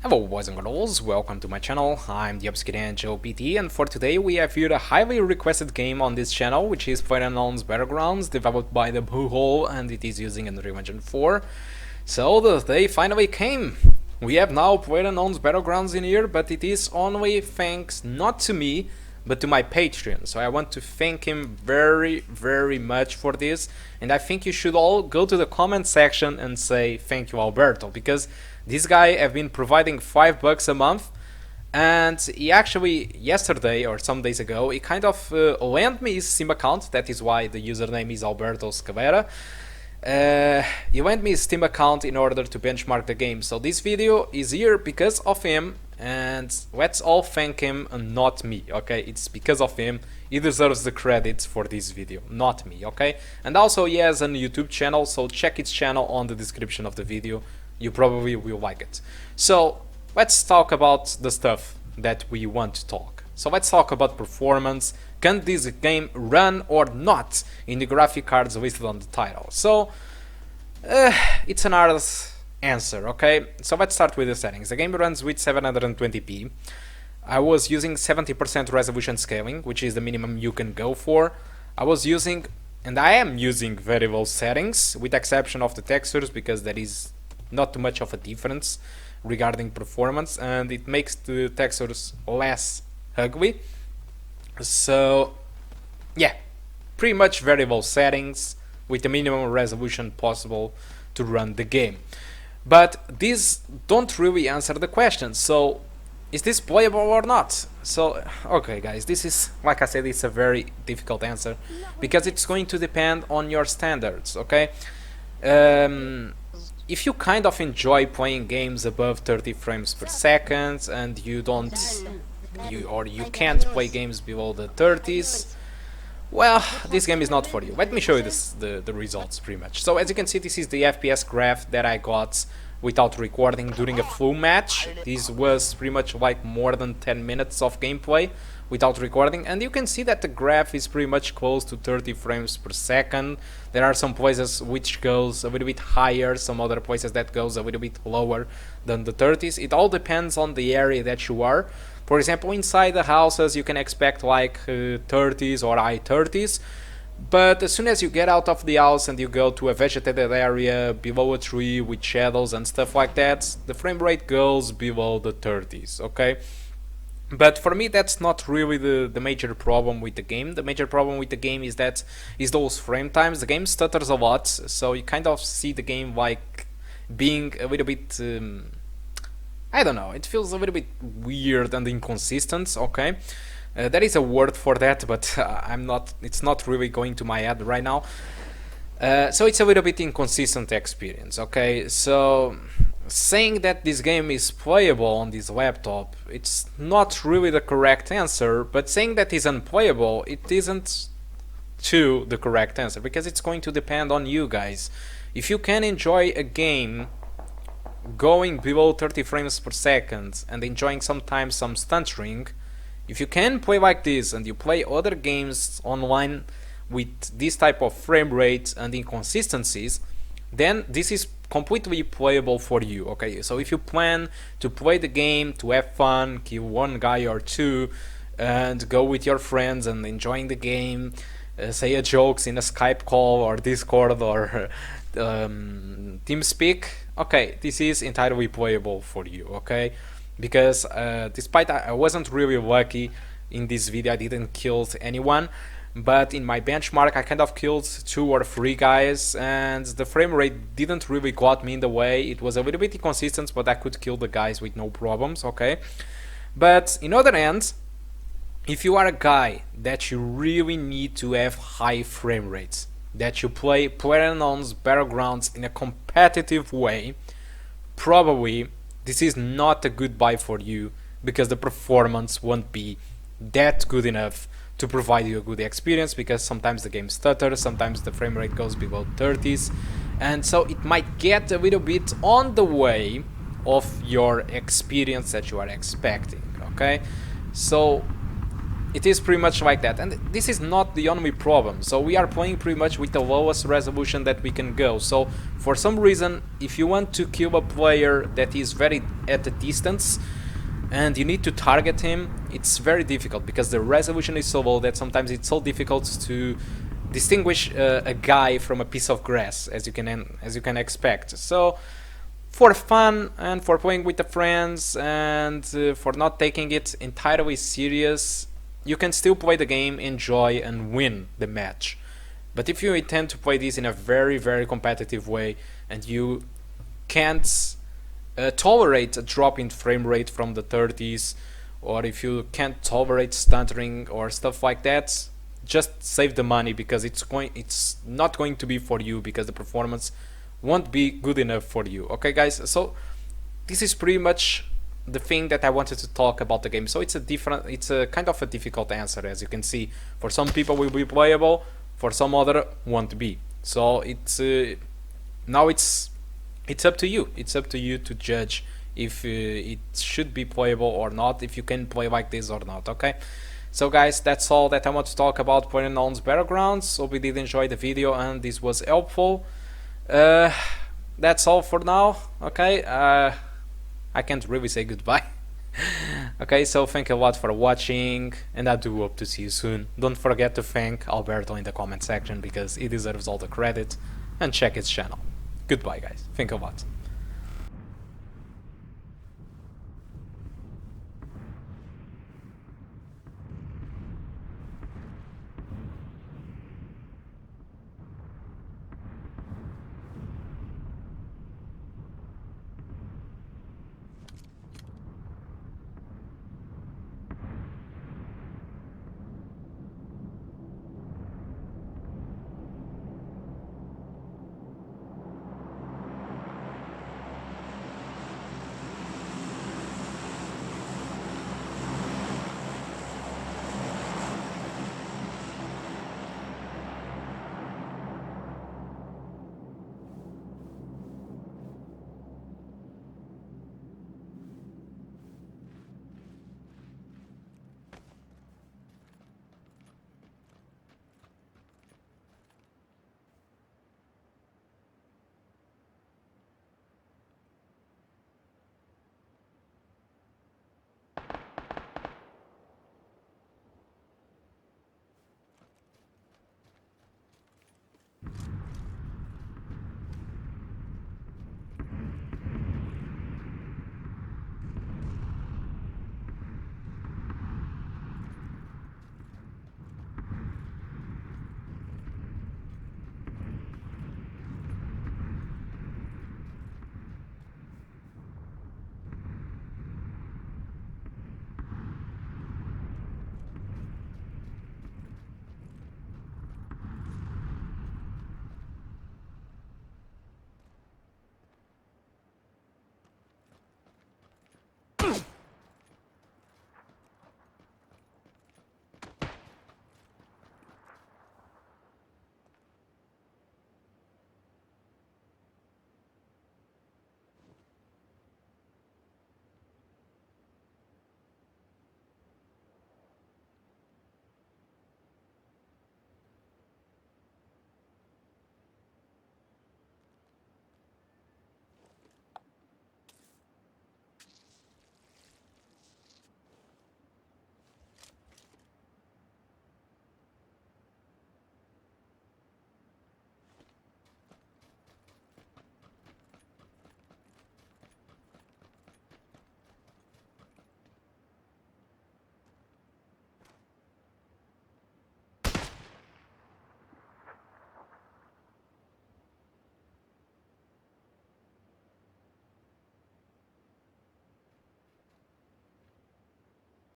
Hello boys and girls, welcome to my channel. I'm the Nvida GT, and for today we have here a highly requested game on this channel, which is PLAYERUNKNOWN'S Battlegrounds, developed by the Blue Hole, and it is using Unreal Engine 4. So the day finally came. We have now PLAYERUNKNOWN'S Battlegrounds in here, but it is only thanks not to me, but to my Patreon. So I want to thank him very much for this, and I think you should all go to the comment section and say thank you, Alberto, because this guy have been providing $5 a month, and he actually yesterday or some days ago he kind of lent me his Steam account. That is why the username is Alberto Scavera. He lent me his Steam account in order to benchmark the game. So this video is here because of him, and let's all thank him and not me, okay? It's because of him. He deserves the credit for this video, not me, okay? And also he has a YouTube channel, so check his channel on the description of the video. You probably will like it. So let's talk about the stuff that we want to talk. So let's talk about performance. Can this game run or not in the graphic cards listed on the title? So it's an hard answer, okay? So let's start with the settings. The game runs with 720p. I was using 70% resolution scaling, which is the minimum you can go for. I was using, and I am using, very low settings, with exception of the textures, because there is not too much of a difference regarding performance, and it makes the textures less ugly. So yeah, pretty much very low settings with the minimum resolution possible to run the game. But these don't really answer the question. So is this playable or not? So okay guys, this is, like I said, it's a very difficult answer because it's going to depend on your standards, okay? If you kind of enjoy playing games above 30 frames per second and you can't play games below the 30s, well, this game is not for you. Let me show you the results pretty much. So as you can see, this is the FPS graph that I got without recording during a full match. This was pretty much like more than 10 minutes of gameplay without recording, and you can see that the graph is pretty much close to 30 frames per second. There are some places which goes a little bit higher, some other places that goes a little bit lower than the 30s. It all depends on the area that you are. For example, inside the houses you can expect like 30s or high 30s, but as soon as you get out of the house and you go to a vegetated area below a tree with shadows and stuff like that, the frame rate goes below the 30s, okay? But for me, that's not really the major problem with the game. The major problem with the game is those frame times. The game stutters a lot, so you kind of see the game like being a little bit, I don't know, it feels a little bit weird and inconsistent, okay? There is a word for that, but it's not really going to my head right now. So it's a little bit inconsistent experience, okay? So saying that this game is playable on this laptop, it's not really the correct answer, but saying that it's unplayable, it isn't too the correct answer, because it's going to depend on you guys. If you can enjoy a game going below 30 frames per second and enjoying sometimes some stuttering, if you can play like this and you play other games online with this type of frame rate and inconsistencies, then this is completely playable for you, okay? So if you plan to play the game, to have fun, kill one guy or two, and go with your friends and enjoying the game, say a jokes in a Skype call or Discord or TeamSpeak, okay, this is entirely playable for you, okay? Because despite I wasn't really lucky in this video, I didn't kill anyone, but in my benchmark I kind of killed 2 or 3 guys, and the frame rate didn't really got me in the way. It was a little bit inconsistent, but I could kill the guys with no problems, okay? But in other hand, if you are a guy that you really need to have high frame rates, that you play PLAYERUNKNOWN'S Battlegrounds in a competitive way, probably this is not a good buy for you, because the performance won't be that good enough to provide you a good experience, because sometimes the game stutters, sometimes the frame rate goes below 30s, and so it might get a little bit on the way of your experience that you are expecting, okay? So it is pretty much like that, and this is not the only problem. So we are playing pretty much with the lowest resolution that we can go. So for some reason, if you want to kill a player that is very at a distance and you need to target him, it's very difficult because the resolution is so low that sometimes it's so difficult to distinguish a guy from a piece of grass, as you can expect. So for fun and for playing with the friends and for not taking it entirely serious, you can still play the game, enjoy and win the match. But if you intend to play this in a very, very competitive way and you can't tolerate a drop in frame rate from the 30s, or if you can't tolerate stuttering or stuff like that, just save the money, because it's not going to be for you, because the performance won't be good enough for you. Okay guys, so this is pretty much the thing that I wanted to talk about the game. So it's a kind of a difficult answer, as you can see. For some people will be playable, for some other won't be. So it's now it's up to you. It's up to you to judge if it should be playable or not, if you can play like this or not. Okay, so guys, that's all that I want to talk about PLAYERUNKNOWN'S Battlegrounds. Hope you did enjoy the video and this was helpful. That's all for now. Okay, I can't really say goodbye. Okay, so thank you a lot for watching, and I do hope to see you soon. Don't forget to thank Alberto in the comment section, because he deserves all the credit, and check his channel. Goodbye guys, thank you a lot.